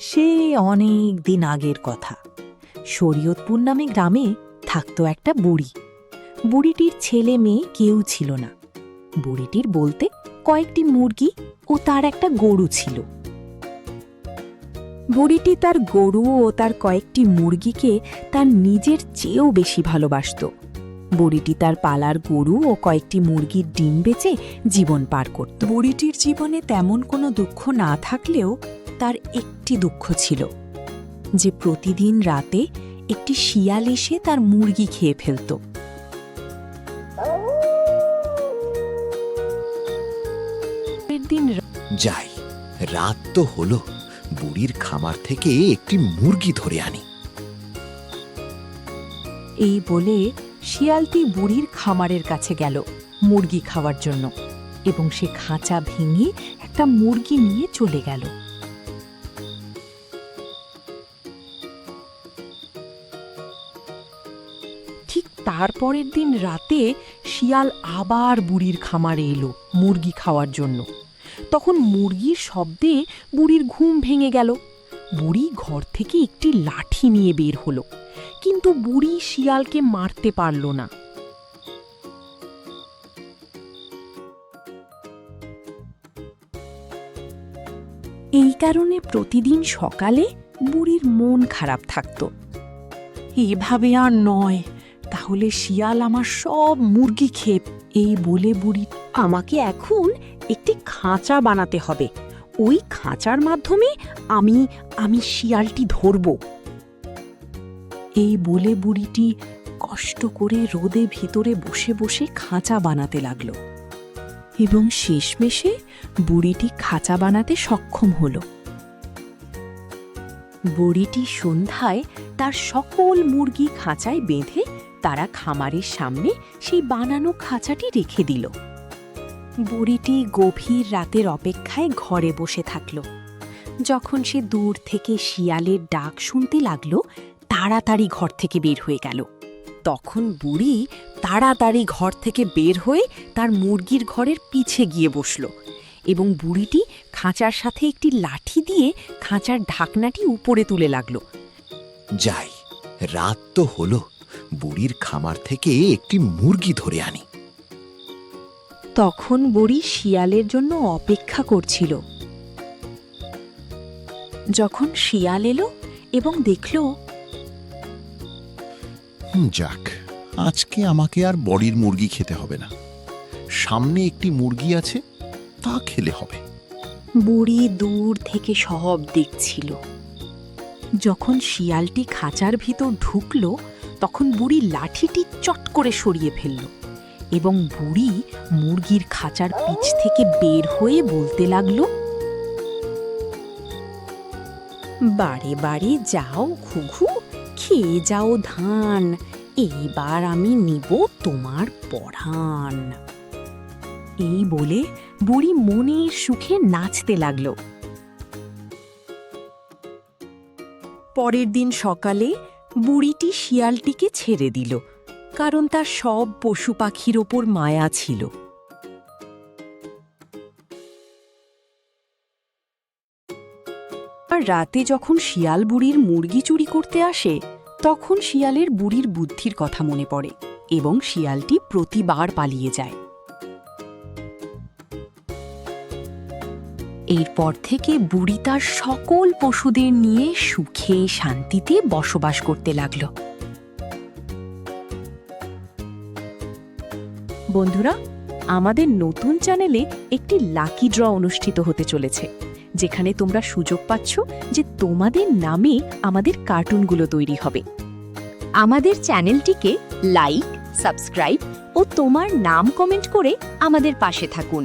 সে অনেক দিন আগের কথা। শরীয়তপুর নামে গ্রামে থাকতো একটা বুড়ি। বুড়িটির ছেলে মেয়ে কেউ ছিল না। বুড়িটির বলতে কয়েকটি মুরগি ও তার একটা গরু ছিল। বুড়িটি তার গরু ও তার কয়েকটি মুরগিকে তার নিজের চেয়েও বেশি ভালোবাসত। বুড়িটি তার পালার গরু ও কয়েকটি মুরগির ডিম বেচে জীবন পার করত। বুড়িটির জীবনে তেমন কোনো দুঃখ না থাকলেও তার একটি দুঃখ ছিল, যে প্রতিদিন রাতে একটি শিয়াল এসে তার মুরগি খেয়ে ফেলত। যাই, রাত তো হলো, বুড়ির খামার থেকে একটি মুরগি ধরে আনি। এই বলে শিয়ালটি বুড়ির খামারের কাছে গেল মুরগি খাওয়ার জন্য, এবং সে খাঁচা ভেঙে একটা মুরগি নিয়ে চলে গেল। ঠিক তারপরের দিন রাতে শিয়াল আবার বুড়ির খামারে এলো মুরগি খাওয়ার জন্য। তখন মুরগির শব্দে বুড়ির ঘুম ভেঙে গেল। বুড়ি ঘর থেকে একটি লাঠি নিয়ে বের হলো, কিন্তু বুড়ি শিয়ালকে মারতে পারল না। এই কারণে প্রতিদিন সকালে বুড়ির মন খারাপ থাকত। এভাবে আর নয়, তাহলে শিয়াল আমার সব মুরগি খেয়ে। এই বলে বুড়ি, আমাকে এখন একটি খাঁচা বানাতে হবে। ওই খাঁচার মাধ্যমে আমি শিয়ালটি ধরব। এই বলে বুড়িটি কষ্ট করে রোদে ভিতরে বসে বসে খাঁচা বানাতে লাগল, এবং শেষমেশে বুড়িটি খাঁচা বানাতে সক্ষম হল। বুড়িটি সন্ধ্যায় তার সকল মুরগি খাঁচায় বেঁধে তারা খামারের সামনে সেই বানানো খাঁচাটি রেখে দিল। বুড়িটি গভীর রাতের অপেক্ষায় ঘরে বসে থাকল। যখন সে দূর থেকে শিয়ালের ডাক শুনতে লাগল, তাড়াতাড়ি ঘর থেকে বের হয়ে গেল। তখন বুড়ি তাড়াতাড়ি ঘর থেকে বের হয়ে তার মুরগির ঘরের পিছে গিয়ে বসল, এবং বুড়িটি খাঁচার সাথে একটি লাঠি দিয়ে খাঁচার ঢাকনাটি উপরে তুলে লাগল। যাই, রাত তো হলো, বুড়ির খামার থেকে একটি মুরগি ধরে আনি। তখন বুড়ি শিয়ালের জন্য অপেক্ষা করছিল। যখন শিয়াল এলো এবং দেখল, যাক, আজকে আমাকে আর বড়ির মুরগি খেতে হবে না, সামনে একটি মুরগি আছে, তা খেলে হবে। বুড়ি দূর থেকে সব দেখছিল। যখন শিয়ালটি খাঁচার ভিতর ঢুকল, তখন বুড়ি লাঠিটি চট করে সরিয়ে ফেলল, এবং বুড়ি মুরগির খাঁচার পিছ থেকে বের হয়ে বলতে লাগল, বারে বারে যাও ঘুঘু, খেয়ে যাও ধান, এইবার আমি নিব তোমার পরাণ। এই বলে বুড়ি মনের সুখে নাচতে লাগল। পরের দিন সকালে বুড়িটি শিয়ালটিকে ছেড়ে দিল, কারণ তার সব পশু পাখির ওপর মায়া ছিল। আর রাতে যখন শিয়াল বুড়ির মুরগি চুরি করতে আসে, তখন শিয়ালের বুড়ির বুদ্ধির কথা মনে পড়ে, এবং শিয়ালটি প্রতিবার পালিয়ে যায়। এরপর থেকে বুড়ি তার সকল পশুদের নিয়ে সুখে শান্তিতে বসবাস করতে লাগল। বন্ধুরা, আমাদের নতুন চ্যানেলে একটি লাকি ড্র অনুষ্ঠিত হতে চলেছে, যেখানে তোমরা সুযোগ পাচ্ছ যে তোমাদের নামে আমাদের কার্টুনগুলো তৈরি হবে। আমাদের চ্যানেলটিকে লাইক, সাবস্ক্রাইব ও তোমার নাম কমেন্ট করে আমাদের পাশে থাকুন।